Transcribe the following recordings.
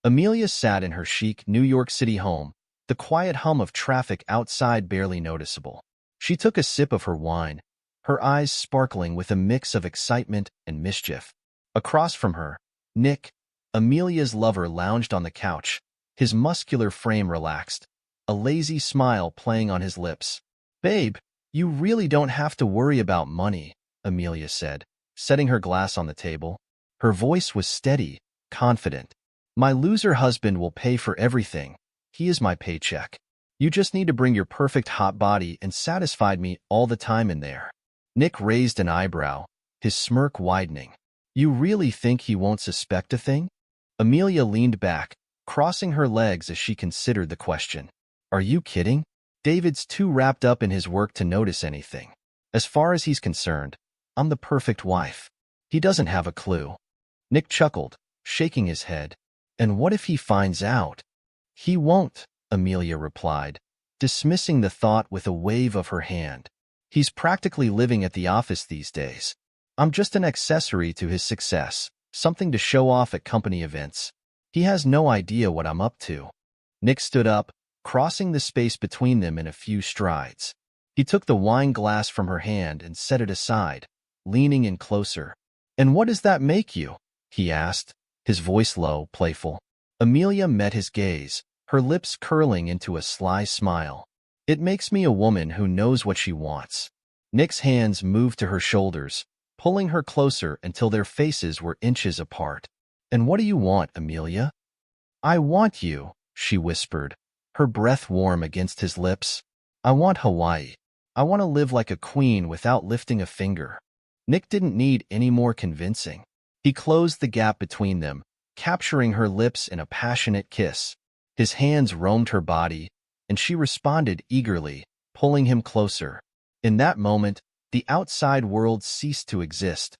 Amelia sat in her chic New York City home, the quiet hum of traffic outside barely noticeable. She took a sip of her wine, her eyes sparkling with a mix of excitement and mischief. Across from her, Nick, Amelia's lover, lounged on the couch, his muscular frame relaxed, a lazy smile playing on his lips. "Babe, you really don't have to worry about money," Amelia said, setting her glass on the table. Her voice was steady, confident. "My loser husband will pay for everything. He is my paycheck. You just need to bring your perfect hot body and satisfy me all the time in there." Nick raised an eyebrow, his smirk widening. "You really think he won't suspect a thing?" Amelia leaned back, crossing her legs as she considered the question. "Are you kidding? David's too wrapped up in his work to notice anything. As far as he's concerned, I'm the perfect wife. He doesn't have a clue." Nick chuckled, shaking his head. "And what if he finds out?" "He won't," Amelia replied, dismissing the thought with a wave of her hand. "He's practically living at the office these days. I'm just an accessory to his success, something to show off at company events. He has no idea what I'm up to." Nick stood up, crossing the space between them in a few strides. He took the wine glass from her hand and set it aside, leaning in closer. "And what does that make you?" he asked, his voice low, playful. Amelia met his gaze, her lips curling into a sly smile. "It makes me a woman who knows what she wants." Nick's hands moved to her shoulders, pulling her closer until their faces were inches apart. "And what do you want, Amelia?" "I want you," she whispered, her breath warm against his lips. "I want Hawaii. I want to live like a queen without lifting a finger." Nick didn't need any more convincing. He closed the gap between them, capturing her lips in a passionate kiss. His hands roamed her body, and she responded eagerly, pulling him closer. In that moment, the outside world ceased to exist.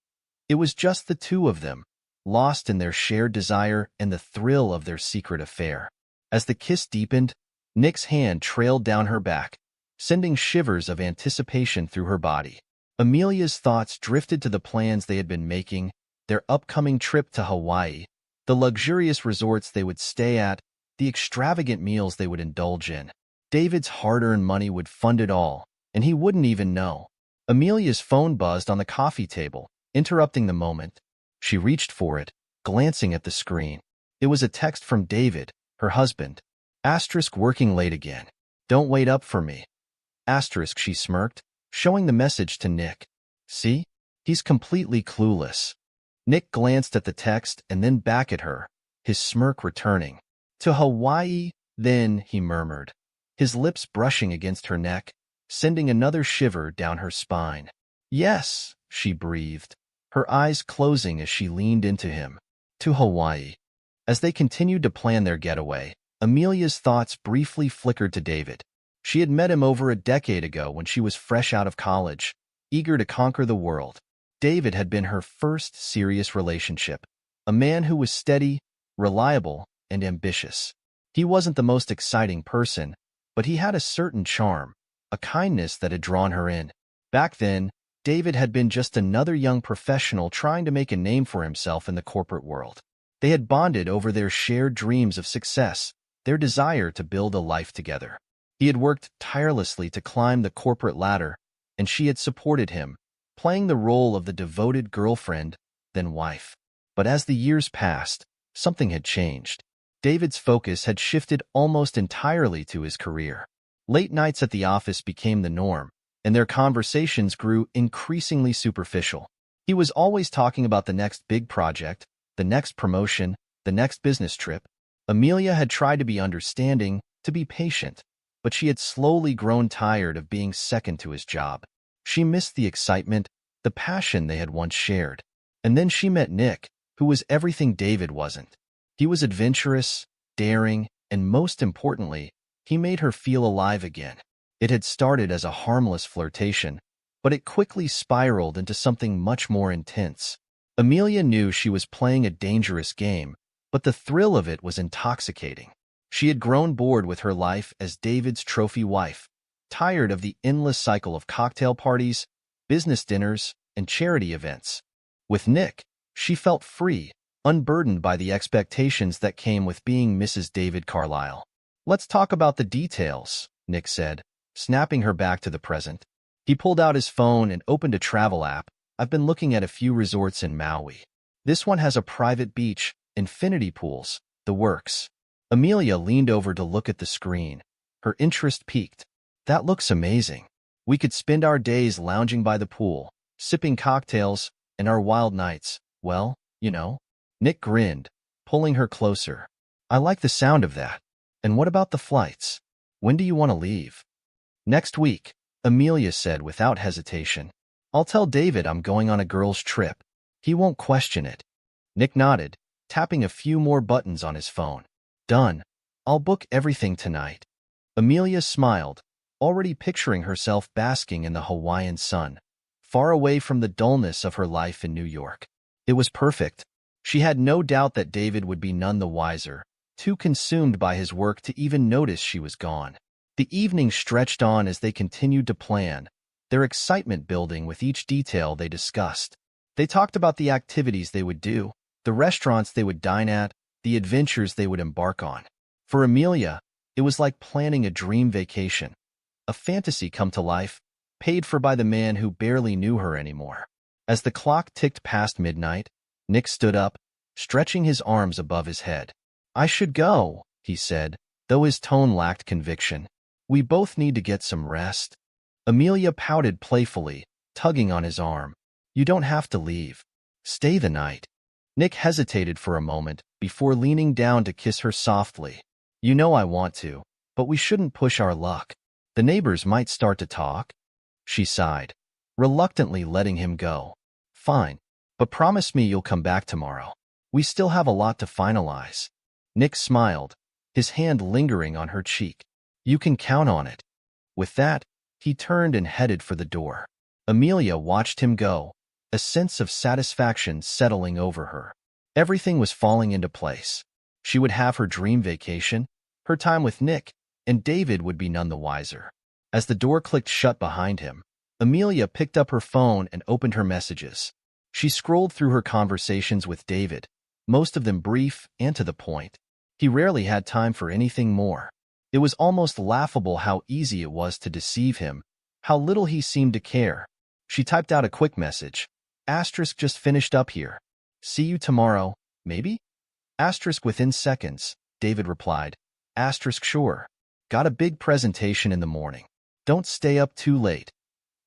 It was just the two of them, lost in their shared desire and the thrill of their secret affair. As the kiss deepened, Nick's hand trailed down her back, sending shivers of anticipation through her body. Amelia's thoughts drifted to the plans they had been making, their upcoming trip to Hawaii, the luxurious resorts they would stay at, the extravagant meals they would indulge in. David's hard-earned money would fund it all, and he wouldn't even know. Amelia's phone buzzed on the coffee table, interrupting the moment. She reached for it, glancing at the screen. It was a text from David, her husband. Asterisk, working late again. Don't wait up for me. Asterisk, she smirked, showing the message to Nick. See? He's completely clueless. Nick glanced at the text and then back at her, his smirk returning. To Hawaii, then, he murmured, his lips brushing against her neck, sending another shiver down her spine. Yes, she breathed, her eyes closing as she leaned into him. To Hawaii. As they continued to plan their getaway, Amelia's thoughts briefly flickered to David. She had met him over a decade ago when she was fresh out of college, eager to conquer the world. David had been her first serious relationship, a man who was steady, reliable, and ambitious. He wasn't the most exciting person, but he had a certain charm, a kindness that had drawn her in. Back then, David had been just another young professional trying to make a name for himself in the corporate world. They had bonded over their shared dreams of success, their desire to build a life together. He had worked tirelessly to climb the corporate ladder, and she had supported him, playing the role of the devoted girlfriend, then wife. But as the years passed, something had changed. David's focus had shifted almost entirely to his career. Late nights at the office became the norm, and their conversations grew increasingly superficial. He was always talking about the next big project, the next promotion, the next business trip. Amelia had tried to be understanding, to be patient, but she had slowly grown tired of being second to his job. She missed the excitement, the passion they had once shared. And then she met Nick, who was everything David wasn't. He was adventurous, daring, and most importantly, he made her feel alive again. It had started as a harmless flirtation, but it quickly spiraled into something much more intense. Amelia knew she was playing a dangerous game, but the thrill of it was intoxicating. She had grown bored with her life as David's trophy wife, tired of the endless cycle of cocktail parties, business dinners, and charity events. With Nick, she felt free, unburdened by the expectations that came with being Mrs. David Carlyle. "Let's talk about the details," Nick said, snapping her back to the present. He pulled out his phone and opened a travel app. "I've been looking at a few resorts in Maui. This one has a private beach, infinity pools, the works." Amelia leaned over to look at the screen. Her interest piqued. "That looks amazing. We could spend our days lounging by the pool, sipping cocktails, and our wild nights. Well, you know." Nick grinned, pulling her closer. "I like the sound of that. And what about the flights? When do you want to leave?" "Next week," Amelia said without hesitation. "I'll tell David I'm going on a girls' trip. He won't question it." Nick nodded, tapping a few more buttons on his phone. "Done. I'll book everything tonight." Amelia smiled, already picturing herself basking in the Hawaiian sun, far away from the dullness of her life in New York. It was perfect. She had no doubt that David would be none the wiser, too consumed by his work to even notice she was gone. The evening stretched on as they continued to plan, their excitement building with each detail they discussed. They talked about the activities they would do, the restaurants they would dine at, the adventures they would embark on. For Amelia, it was like planning a dream vacation, a fantasy come to life, paid for by the man who barely knew her anymore. As the clock ticked past midnight, Nick stood up, stretching his arms above his head. "I should go," he said, though his tone lacked conviction. "We both need to get some rest." Amelia pouted playfully, tugging on his arm. "You don't have to leave. Stay the night." Nick hesitated for a moment before leaning down to kiss her softly. "You know I want to, but we shouldn't push our luck. The neighbors might start to talk." She sighed, reluctantly letting him go. "Fine, but promise me you'll come back tomorrow. We still have a lot to finalize." Nick smiled, his hand lingering on her cheek. "You can count on it." With that, he turned and headed for the door. Amelia watched him go, a sense of satisfaction settling over her. Everything was falling into place. She would have her dream vacation, her time with Nick, and David would be none the wiser. As the door clicked shut behind him, Amelia picked up her phone and opened her messages. She scrolled through her conversations with David, most of them brief and to the point. He rarely had time for anything more. It was almost laughable how easy it was to deceive him, how little he seemed to care. She typed out a quick message. Asterisk just finished up here. See you tomorrow, maybe? Asterisk within seconds, David replied. Asterisk sure. Got a big presentation in the morning. Don't stay up too late.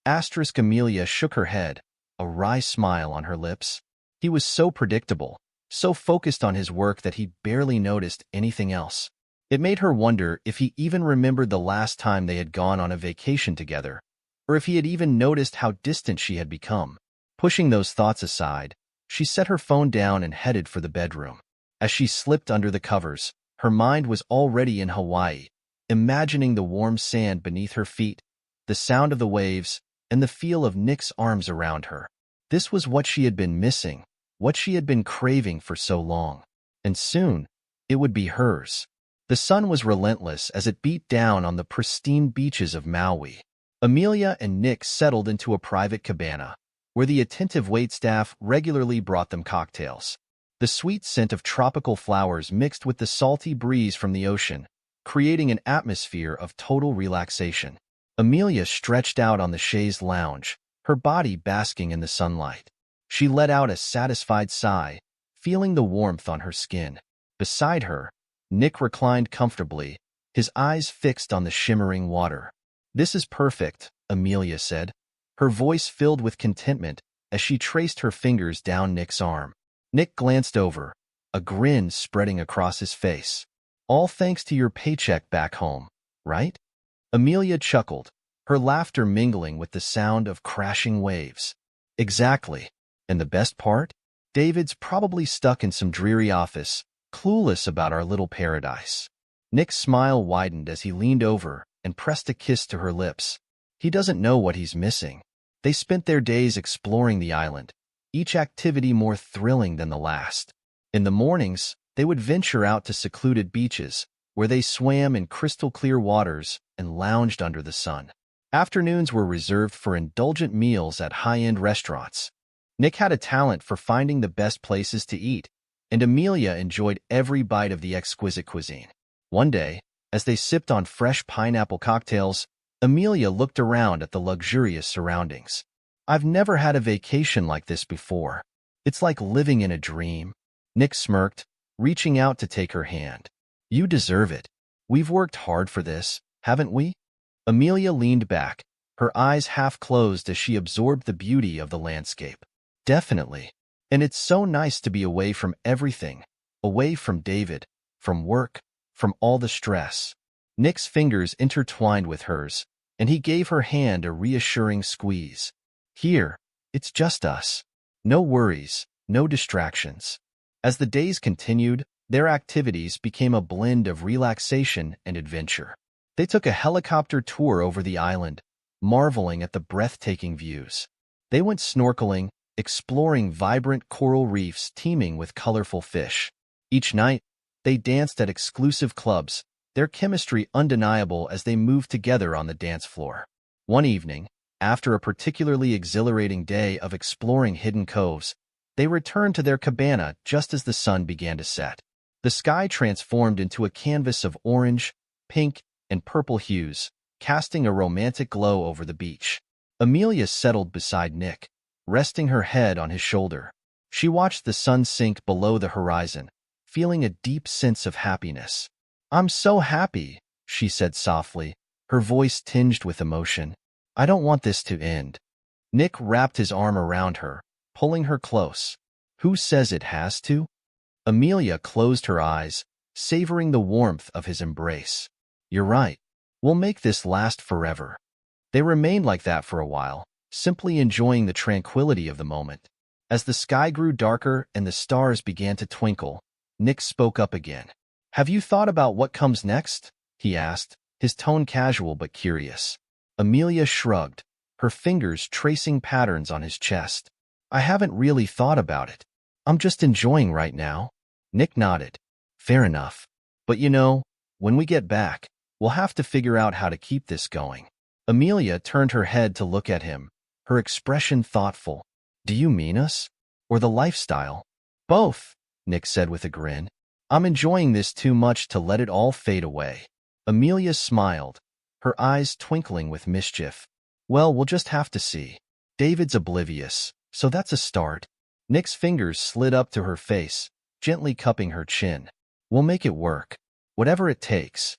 Asterisk Amelia shook her head, a wry smile on her lips. He was so predictable, so focused on his work that he barely noticed anything else. It made her wonder if he even remembered the last time they had gone on a vacation together, or if he had even noticed how distant she had become. Pushing those thoughts aside, she set her phone down and headed for the bedroom. As she slipped under the covers, her mind was already in Hawaii, imagining the warm sand beneath her feet, the sound of the waves, and the feel of Nick's arms around her. This was what she had been missing, what she had been craving for so long. And soon, it would be hers. The sun was relentless as it beat down on the pristine beaches of Maui. Amelia and Nick settled into a private cabana, where the attentive waitstaff regularly brought them cocktails. The sweet scent of tropical flowers mixed with the salty breeze from the ocean, creating an atmosphere of total relaxation. Amelia stretched out on the chaise lounge, her body basking in the sunlight. She let out a satisfied sigh, feeling the warmth on her skin. Beside her, Nick reclined comfortably, his eyes fixed on the shimmering water. This is perfect, Amelia said, her voice filled with contentment as she traced her fingers down Nick's arm. Nick glanced over, a grin spreading across his face. All thanks to your paycheck back home, right? Amelia chuckled, her laughter mingling with the sound of crashing waves. Exactly. And the best part? David's probably stuck in some dreary office, clueless about our little paradise. Nick's smile widened as he leaned over and pressed a kiss to her lips. He doesn't know what he's missing. They spent their days exploring the island, each activity more thrilling than the last. In the mornings, they would venture out to secluded beaches, where they swam in crystal-clear waters and lounged under the sun. Afternoons were reserved for indulgent meals at high-end restaurants. Nick had a talent for finding the best places to eat, and Amelia enjoyed every bite of the exquisite cuisine. One day, as they sipped on fresh pineapple cocktails, Amelia looked around at the luxurious surroundings. "I've never had a vacation like this before. It's like living in a dream." Nick smirked, reaching out to take her hand. "You deserve it. We've worked hard for this, haven't we?" Amelia leaned back, her eyes half closed as she absorbed the beauty of the landscape. "Definitely. And it's so nice to be away from everything, away from David, from work, from all the stress." Nick's fingers intertwined with hers, and he gave her hand a reassuring squeeze. "Here, it's just us. No worries, no distractions." As the days continued, their activities became a blend of relaxation and adventure. They took a helicopter tour over the island, marveling at the breathtaking views. They went snorkeling, exploring vibrant coral reefs teeming with colorful fish. Each night, they danced at exclusive clubs, their chemistry undeniable as they moved together on the dance floor. One evening, after a particularly exhilarating day of exploring hidden coves, they returned to their cabana just as the sun began to set. The sky transformed into a canvas of orange, pink, and purple hues, casting a romantic glow over the beach. Amelia settled beside Nick, resting her head on his shoulder. She watched the sun sink below the horizon, feeling a deep sense of happiness. "I'm so happy," she said softly, her voice tinged with emotion. "I don't want this to end." Nick wrapped his arm around her, pulling her close. "Who says it has to?" Amelia closed her eyes, savoring the warmth of his embrace. "You're right. We'll make this last forever." They remained like that for a while, simply enjoying the tranquility of the moment. As the sky grew darker and the stars began to twinkle, Nick spoke up again. "Have you thought about what comes next?" he asked, his tone casual but curious. Amelia shrugged, her fingers tracing patterns on his chest. "I haven't really thought about it. I'm just enjoying right now." Nick nodded. "Fair enough. But when we get back, we'll have to figure out how to keep this going." Amelia turned her head to look at him, her expression thoughtful. "Do you mean us? Or the lifestyle?" "Both," Nick said with a grin. "I'm enjoying this too much to let it all fade away." Amelia smiled, her eyes twinkling with mischief. "Well, we'll just have to see. David's oblivious, so that's a start." Nick's fingers slid up to her face, gently cupping her chin. "We'll make it work. Whatever it takes."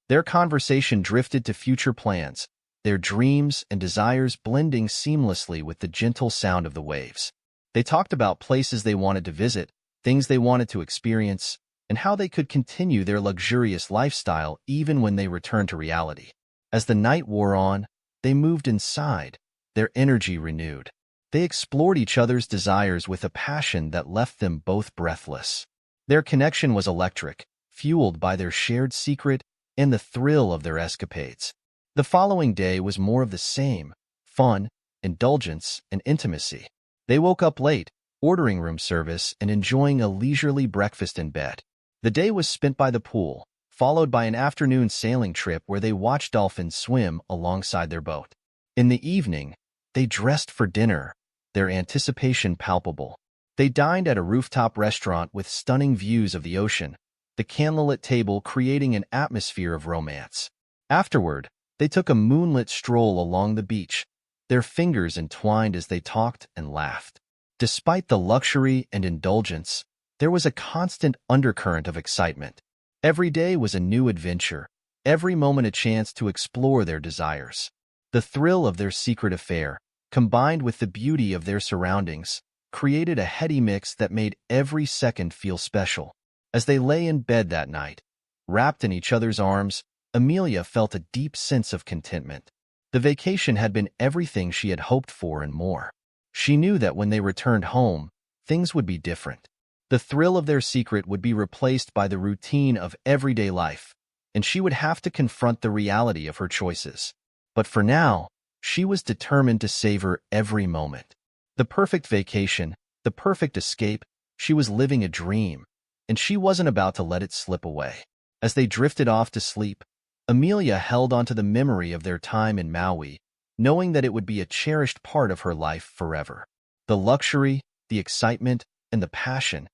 Their conversation drifted to future plans, their dreams and desires blending seamlessly with the gentle sound of the waves. They talked about places they wanted to visit, things they wanted to experience, and how they could continue their luxurious lifestyle even when they returned to reality. As the night wore on, they moved inside, their energy renewed. They explored each other's desires with a passion that left them both breathless. Their connection was electric, fueled by their shared secret and the thrill of their escapades. The following day was more of the same: fun, indulgence, and intimacy. They woke up late, ordering room service and enjoying a leisurely breakfast in bed. The day was spent by the pool, followed by an afternoon sailing trip where they watched dolphins swim alongside their boat. In the evening, they dressed for dinner, their anticipation palpable. They dined at a rooftop restaurant with stunning views of the ocean, the candlelit table creating an atmosphere of romance. Afterward, they took a moonlit stroll along the beach, their fingers entwined as they talked and laughed. Despite the luxury and indulgence, there was a constant undercurrent of excitement. Every day was a new adventure, every moment a chance to explore their desires. The thrill of their secret affair, combined with the beauty of their surroundings, created a heady mix that made every second feel special. As they lay in bed that night, wrapped in each other's arms, Amelia felt a deep sense of contentment. The vacation had been everything she had hoped for and more. She knew that when they returned home, things would be different. The thrill of their secret would be replaced by the routine of everyday life, and she would have to confront the reality of her choices. But for now, she was determined to savor every moment. The perfect vacation, the perfect escape, she was living a dream, and she wasn't about to let it slip away. As they drifted off to sleep, Amelia held onto the memory of their time in Maui, knowing that it would be a cherished part of her life forever. The luxury, the excitement, and the passion,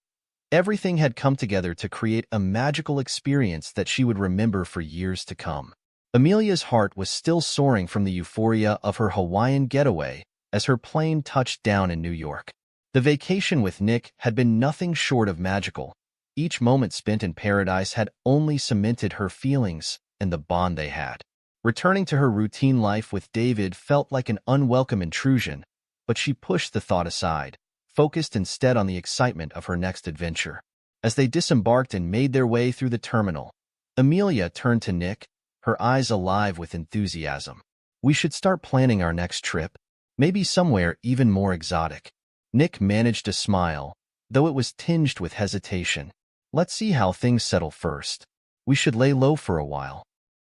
Everything had come together to create a magical experience that she would remember for years to come. Amelia's heart was still soaring from the euphoria of her Hawaiian getaway as her plane touched down in New York. The vacation with Nick had been nothing short of magical. Each moment spent in paradise had only cemented her feelings and the bond they had. Returning to her routine life with David felt like an unwelcome intrusion, but she pushed the thought aside, focused instead on the excitement of her next adventure. As they disembarked and made their way through the terminal, Amelia turned to Nick, her eyes alive with enthusiasm. "We should start planning our next trip, maybe somewhere even more exotic." Nick managed a smile, though it was tinged with hesitation. "Let's see how things settle first. We should lay low for a while."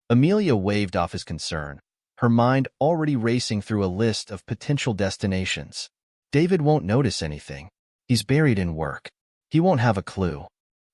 Amelia waved off his concern, her mind already racing through a list of potential destinations. "David won't notice anything. He's buried in work. He won't have a clue."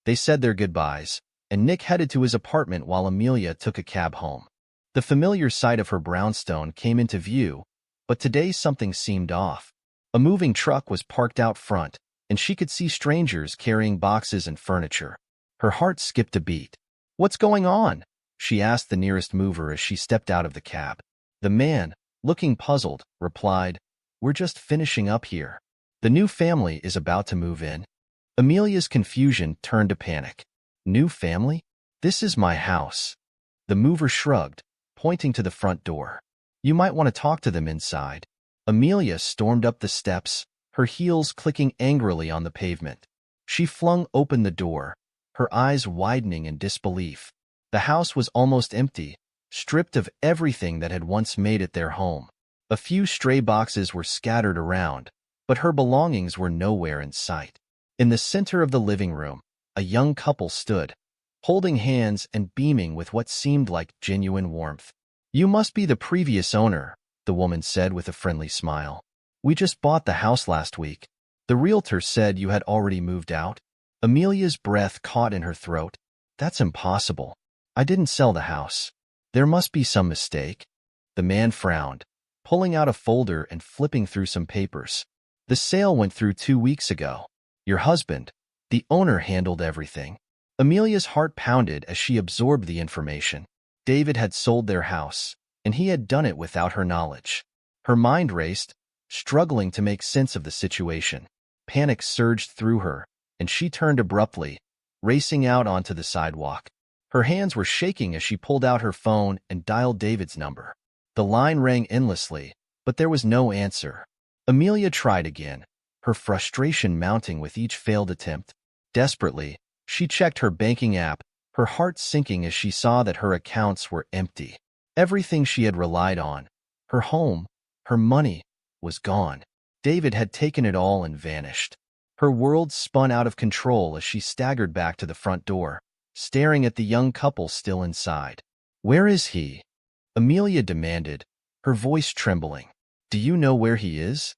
They said their goodbyes, and Nick headed to his apartment while Amelia took a cab home. The familiar sight of her brownstone came into view, but today something seemed off. A moving truck was parked out front, and she could see strangers carrying boxes and furniture. Her heart skipped a beat. "What's going on?" she asked the nearest mover as she stepped out of the cab. The man, looking puzzled, replied, "We're just finishing up here. The new family is about to move in." Amelia's confusion turned to panic. "New family? This is my house." The mover shrugged, pointing to the front door. "You might want to talk to them inside." Amelia stormed up the steps, her heels clicking angrily on the pavement. She flung open the door, her eyes widening in disbelief. The house was almost empty, stripped of everything that had once made it their home. A few stray boxes were scattered around, but her belongings were nowhere in sight. In the center of the living room, a young couple stood, holding hands and beaming with what seemed like genuine warmth. "You must be the previous owner," the woman said with a friendly smile. "We just bought the house last week. The realtor said you had already moved out." Amelia's breath caught in her throat. "That's impossible. I didn't sell the house. There must be some mistake." The man frowned, pulling out a folder and flipping through some papers. "The sale went through 2 weeks ago. Your husband, the owner, handled everything." Amelia's heart pounded as she absorbed the information. David had sold their house, and he had done it without her knowledge. Her mind raced, struggling to make sense of the situation. Panic surged through her, and she turned abruptly, racing out onto the sidewalk. Her hands were shaking as she pulled out her phone and dialed David's number. The line rang endlessly, but there was no answer. Amelia tried again, her frustration mounting with each failed attempt. Desperately, she checked her banking app, her heart sinking as she saw that her accounts were empty. Everything she had relied on, her home, her money, was gone. David had taken it all and vanished. Her world spun out of control as she staggered back to the front door, staring at the young couple still inside. "Where is he?" Amelia demanded, her voice trembling. "Do you know where he is?"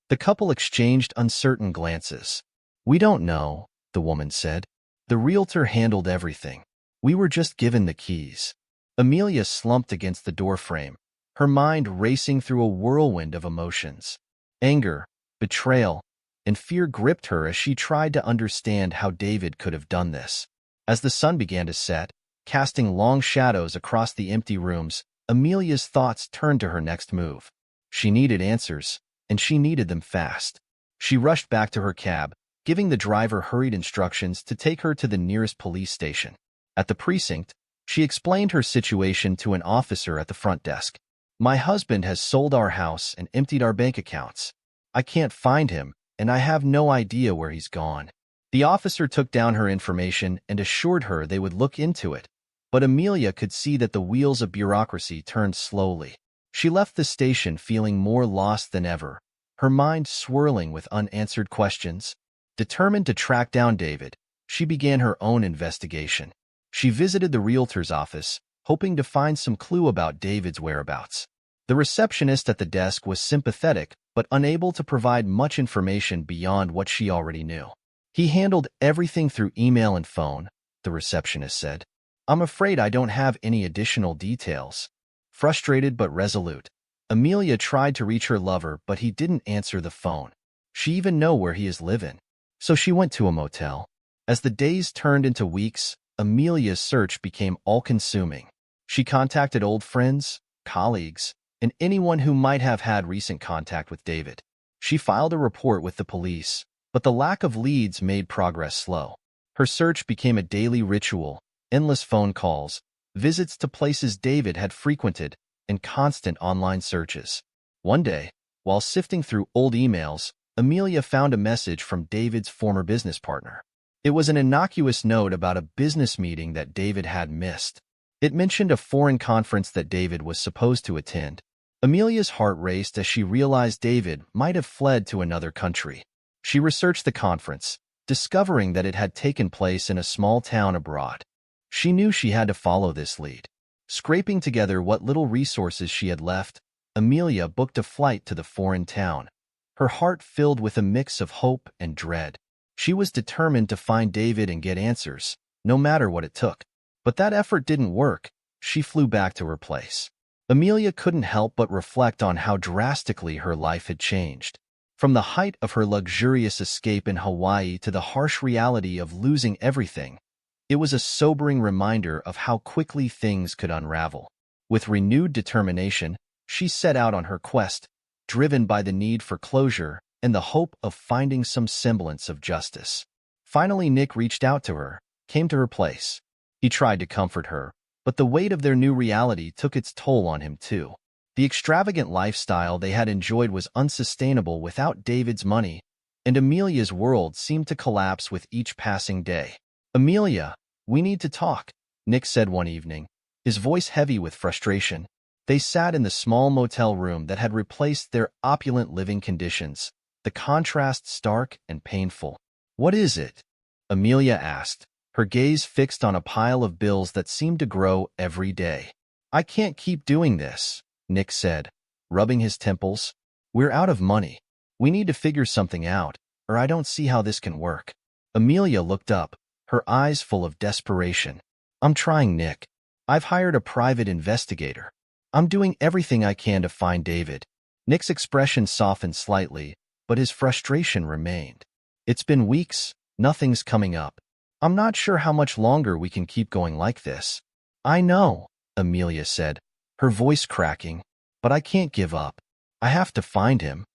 The couple exchanged uncertain glances. "We don't know," the woman said. "The realtor handled everything. We were just given the keys." Amelia slumped against the doorframe, her mind racing through a whirlwind of emotions. Anger, betrayal, and fear gripped her as she tried to understand how David could have done this. As the sun began to set, casting long shadows across the empty rooms, Amelia's thoughts turned to her next move. She needed answers, and she needed them fast. She rushed back to her cab, giving the driver hurried instructions to take her to the nearest police station. At the precinct, she explained her situation to an officer at the front desk. "My husband has sold our house and emptied our bank accounts. I can't find him, and I have no idea where he's gone." The officer took down her information and assured her they would look into it, but Amelia could see that the wheels of bureaucracy turned slowly. She left the station feeling more lost than ever, her mind swirling with unanswered questions. Determined to track down David, she began her own investigation. She visited the realtor's office, hoping to find some clue about David's whereabouts. The receptionist at the desk was sympathetic but unable to provide much information beyond what she already knew. "He handled everything through email and phone," the receptionist said. "I'm afraid I don't have any additional details." Frustrated but resolute, Amelia tried to reach her lover, but he didn't answer the phone. She even know where he is living. So she went to a motel. As the days turned into weeks, Amelia's search became all-consuming. She contacted old friends, colleagues, and anyone who might have had recent contact with David. She filed a report with the police, but the lack of leads made progress slow. Her search became a daily ritual, endless phone calls, visits to places David had frequented, and constant online searches. One day, while sifting through old emails, Amelia found a message from David's former business partner. It was an innocuous note about a business meeting that David had missed. It mentioned a foreign conference that David was supposed to attend. Amelia's heart raced as she realized David might have fled to another country. She researched the conference, discovering that it had taken place in a small town abroad. She knew she had to follow this lead. Scraping together what little resources she had left, Amelia booked a flight to the foreign town, her heart filled with a mix of hope and dread. She was determined to find David and get answers, no matter what it took. But that effort didn't work. She flew back to her place. Amelia couldn't help but reflect on how drastically her life had changed. From the height of her luxurious escape in Hawaii to the harsh reality of losing everything, it was a sobering reminder of how quickly things could unravel. With renewed determination, she set out on her quest, driven by the need for closure and the hope of finding some semblance of justice. Finally, Nick reached out to her, came to her place. He tried to comfort her, but the weight of their new reality took its toll on him too. The extravagant lifestyle they had enjoyed was unsustainable without David's money, and Amelia's world seemed to collapse with each passing day. "Amelia, we need to talk," Nick said one evening, his voice heavy with frustration. They sat in the small motel room that had replaced their opulent living conditions, the contrast stark and painful. "What is it?" Amelia asked, her gaze fixed on a pile of bills that seemed to grow every day. "I can't keep doing this," Nick said, rubbing his temples. "We're out of money. We need to figure something out, or I don't see how this can work." Amelia looked up, her eyes full of desperation. "I'm trying, Nick. I've hired a private investigator. I'm doing everything I can to find David." Nick's expression softened slightly, but his frustration remained. "It's been weeks, nothing's coming up. I'm not sure how much longer we can keep going like this." "I know," Amelia said, her voice cracking, "but I can't give up. I have to find him."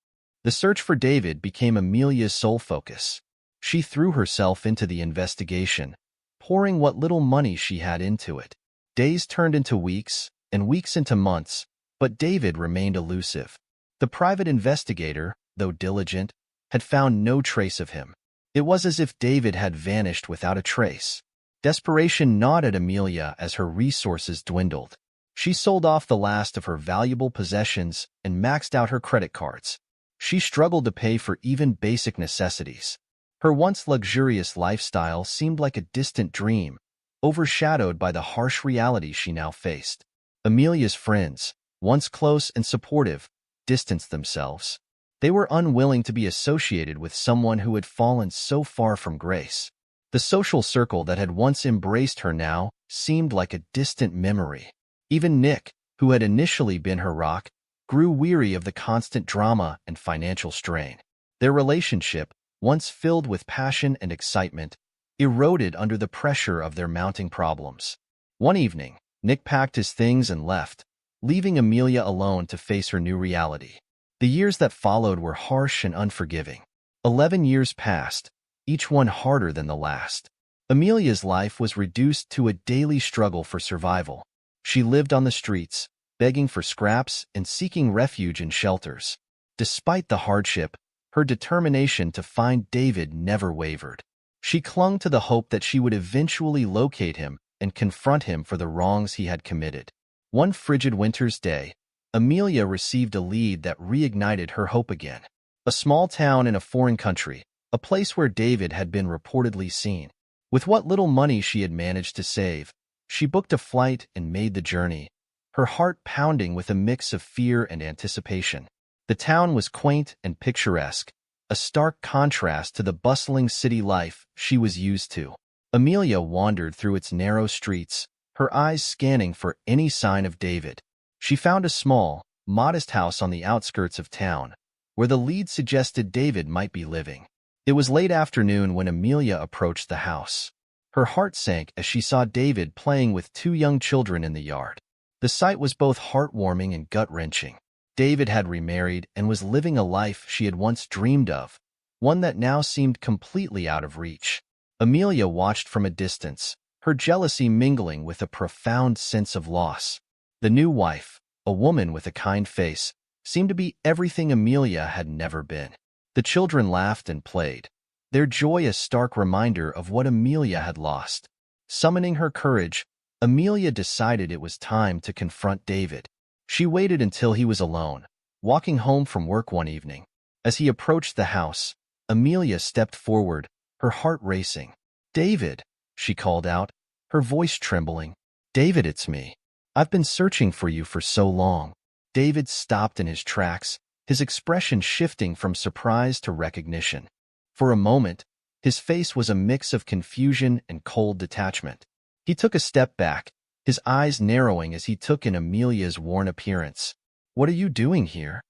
The search for David became Amelia's sole focus. She threw herself into the investigation, pouring what little money she had into it. Days turned into weeks, and weeks into months, but David remained elusive. The private investigator, though diligent, had found no trace of him. It was as if David had vanished without a trace. Desperation gnawed at Amelia as her resources dwindled. She sold off the last of her valuable possessions and maxed out her credit cards. She struggled to pay for even basic necessities. Her once luxurious lifestyle seemed like a distant dream, overshadowed by the harsh reality she now faced. Amelia's friends, once close and supportive, distanced themselves. They were unwilling to be associated with someone who had fallen so far from grace. The social circle that had once embraced her now seemed like a distant memory. Even Nick, who had initially been her rock, grew weary of the constant drama and financial strain. Their relationship, once filled with passion and excitement, eroded under the pressure of their mounting problems. One evening, Nick packed his things and left, leaving Amelia alone to face her new reality. The years that followed were harsh and unforgiving. 11 years passed, each one harder than the last. Amelia's life was reduced to a daily struggle for survival. She lived on the streets, begging for scraps and seeking refuge in shelters. Despite the hardship, her determination to find David never wavered. She clung to the hope that she would eventually locate him and confront him for the wrongs he had committed. One frigid winter's day, Amelia received a lead that reignited her hope again. A small town in a foreign country, a place where David had been reportedly seen. With what little money she had managed to save, she booked a flight and made the journey, her heart pounding with a mix of fear and anticipation. The town was quaint and picturesque, a stark contrast to the bustling city life she was used to. Amelia wandered through its narrow streets, her eyes scanning for any sign of David. She found a small, modest house on the outskirts of town, where the lead suggested David might be living. It was late afternoon when Amelia approached the house. Her heart sank as she saw David playing with two young children in the yard. The sight was both heartwarming and gut-wrenching. David had remarried and was living a life she had once dreamed of, one that now seemed completely out of reach. Amelia watched from a distance, her jealousy mingling with a profound sense of loss. The new wife, a woman with a kind face, seemed to be everything Amelia had never been. The children laughed and played, their joy a stark reminder of what Amelia had lost. Summoning her courage, Amelia decided it was time to confront David. She waited until he was alone, walking home from work one evening. As he approached the house, Amelia stepped forward, her heart racing. "David," she called out, her voice trembling. "David, it's me. I've been searching for you for so long." David stopped in his tracks, his expression shifting from surprise to recognition. For a moment, his face was a mix of confusion and cold detachment. He took a step back, his eyes narrowing as he took in Amelia's worn appearance. "What are you doing here?"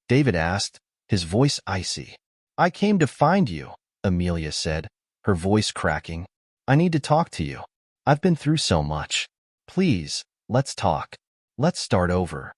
David asked, his voice icy. "I came to find you," Amelia said, her voice cracking. "I need to talk to you. I've been through so much. Please, let's talk. Let's start over."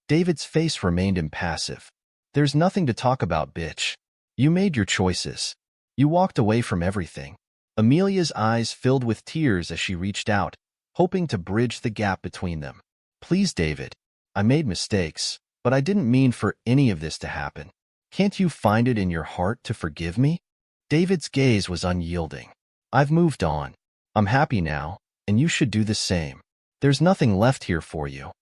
David's face remained impassive. "There's nothing to talk about, bitch. You made your choices. You walked away from everything." Amelia's eyes filled with tears as she reached out, hoping to bridge the gap between them. "Please, David. I made mistakes, but I didn't mean for any of this to happen. Can't you find it in your heart to forgive me?" David's gaze was unyielding. "I've moved on. I'm happy now, and you should do the same. There's nothing left here for you."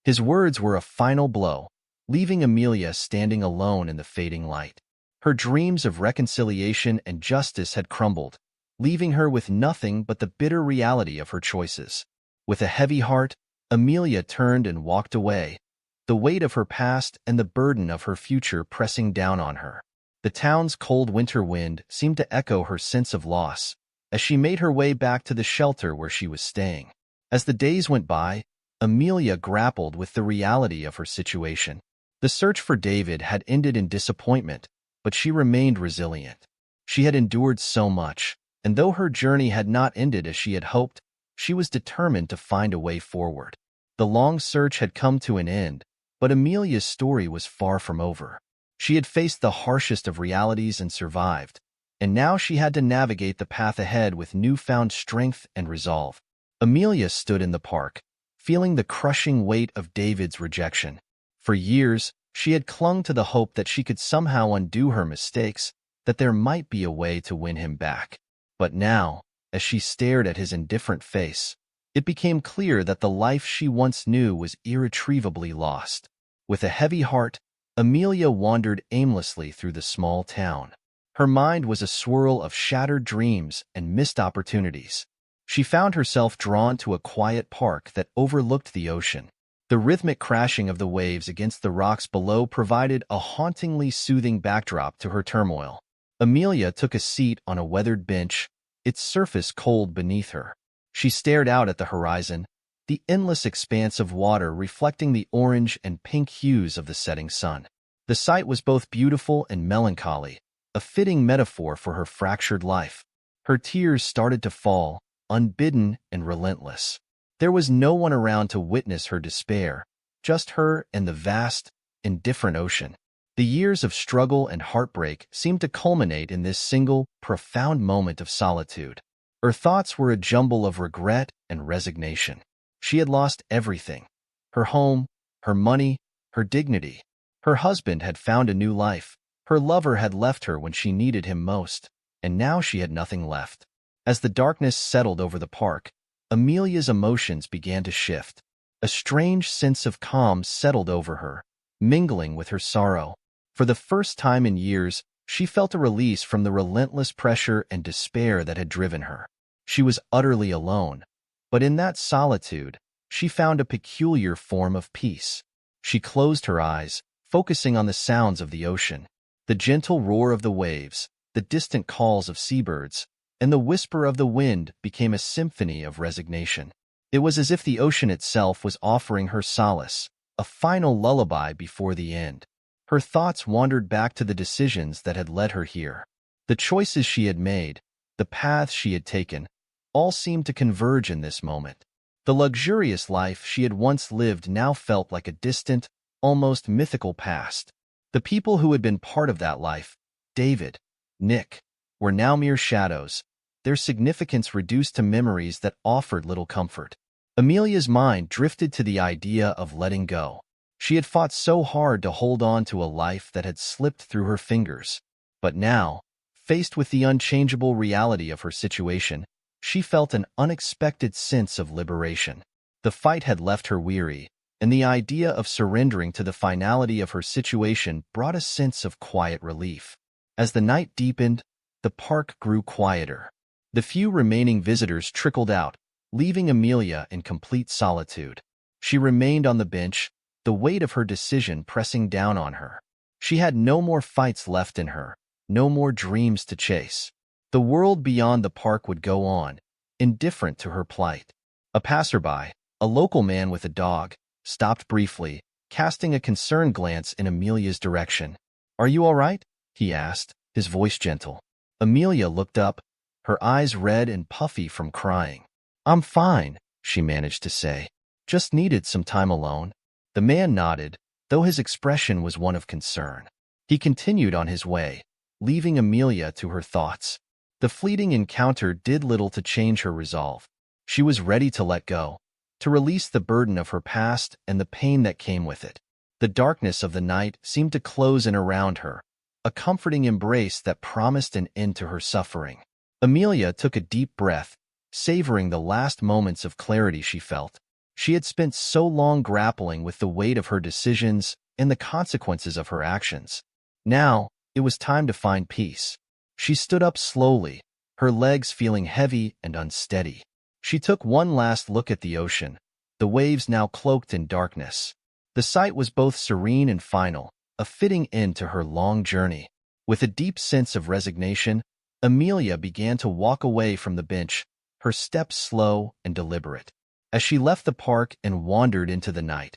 His words were a final blow, leaving Amelia standing alone in the fading light. Her dreams of reconciliation and justice had crumbled, leaving her with nothing but the bitter reality of her choices. With a heavy heart, Amelia turned and walked away, the weight of her past and the burden of her future pressing down on her. The town's cold winter wind seemed to echo her sense of loss as she made her way back to the shelter where she was staying. As the days went by, Amelia grappled with the reality of her situation. The search for David had ended in disappointment, but she remained resilient. She had endured so much, and though her journey had not ended as she had hoped, she was determined to find a way forward. The long search had come to an end, but Amelia's story was far from over. She had faced the harshest of realities and survived, and now she had to navigate the path ahead with newfound strength and resolve. Amelia stood in the park, feeling the crushing weight of David's rejection. For years, she had clung to the hope that she could somehow undo her mistakes, that there might be a way to win him back. But now, as she stared at his indifferent face, it became clear that the life she once knew was irretrievably lost. With a heavy heart, Amelia wandered aimlessly through the small town. Her mind was a swirl of shattered dreams and missed opportunities. She found herself drawn to a quiet park that overlooked the ocean. The rhythmic crashing of the waves against the rocks below provided a hauntingly soothing backdrop to her turmoil. Amelia took a seat on a weathered bench, its surface cold beneath her. She stared out at the horizon, the endless expanse of water reflecting the orange and pink hues of the setting sun. The sight was both beautiful and melancholy, a fitting metaphor for her fractured life. Her tears started to fall, unbidden and relentless. There was no one around to witness her despair, just her and the vast, indifferent ocean. The years of struggle and heartbreak seemed to culminate in this single, profound moment of solitude. Her thoughts were a jumble of regret and resignation. She had lost everything: her home, her money, her dignity. Her husband had found a new life. Her lover had left her when she needed him most, and now she had nothing left. As the darkness settled over the park, Amelia's emotions began to shift. A strange sense of calm settled over her, mingling with her sorrow. For the first time in years, she felt a release from the relentless pressure and despair that had driven her. She was utterly alone, but in that solitude, she found a peculiar form of peace. She closed her eyes, focusing on the sounds of the ocean. The gentle roar of the waves, the distant calls of seabirds, and the whisper of the wind became a symphony of resignation. It was as if the ocean itself was offering her solace, a final lullaby before the end. Her thoughts wandered back to the decisions that had led her here. The choices she had made, the paths she had taken, all seemed to converge in this moment. The luxurious life she had once lived now felt like a distant, almost mythical past. The people who had been part of that life, David, Nick, were now mere shadows, their significance reduced to memories that offered little comfort. Amelia's mind drifted to the idea of letting go. She had fought so hard to hold on to a life that had slipped through her fingers. But now, faced with the unchangeable reality of her situation, she felt an unexpected sense of liberation. The fight had left her weary, and the idea of surrendering to the finality of her situation brought a sense of quiet relief. As the night deepened, the park grew quieter. The few remaining visitors trickled out, leaving Amelia in complete solitude. She remained on the bench, the weight of her decision pressing down on her. She had no more fights left in her, no more dreams to chase. The world beyond the park would go on, indifferent to her plight. A passerby, a local man with a dog, stopped briefly, casting a concerned glance in Amelia's direction. "Are you all right?" he asked, his voice gentle. Amelia looked up, her eyes red and puffy from crying. "I'm fine," she managed to say. "Just needed some time alone." The man nodded, though his expression was one of concern. He continued on his way, leaving Amelia to her thoughts. The fleeting encounter did little to change her resolve. She was ready to let go, to release the burden of her past and the pain that came with it. The darkness of the night seemed to close in around her, a comforting embrace that promised an end to her suffering. Amelia took a deep breath, savoring the last moments of clarity she felt. She had spent so long grappling with the weight of her decisions and the consequences of her actions. Now, it was time to find peace. She stood up slowly, her legs feeling heavy and unsteady. She took one last look at the ocean, the waves now cloaked in darkness. The sight was both serene and final, a fitting end to her long journey. With a deep sense of resignation, Amelia began to walk away from the bench, her steps slow and deliberate. As she left the park and wandered into the night,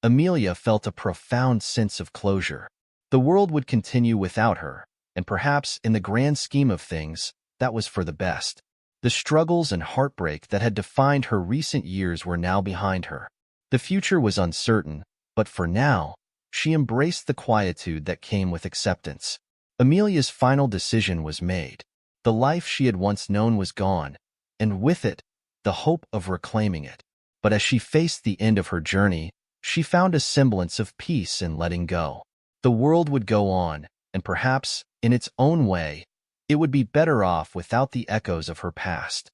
Amelia felt a profound sense of closure. The world would continue without her, and perhaps in the grand scheme of things, that was for the best. The struggles and heartbreak that had defined her recent years were now behind her. The future was uncertain, but for now, she embraced the quietude that came with acceptance. Amelia's final decision was made. The life she had once known was gone, and with it, the hope of reclaiming it. But as she faced the end of her journey, she found a semblance of peace in letting go. The world would go on, and perhaps, in its own way, it would be better off without the echoes of her past.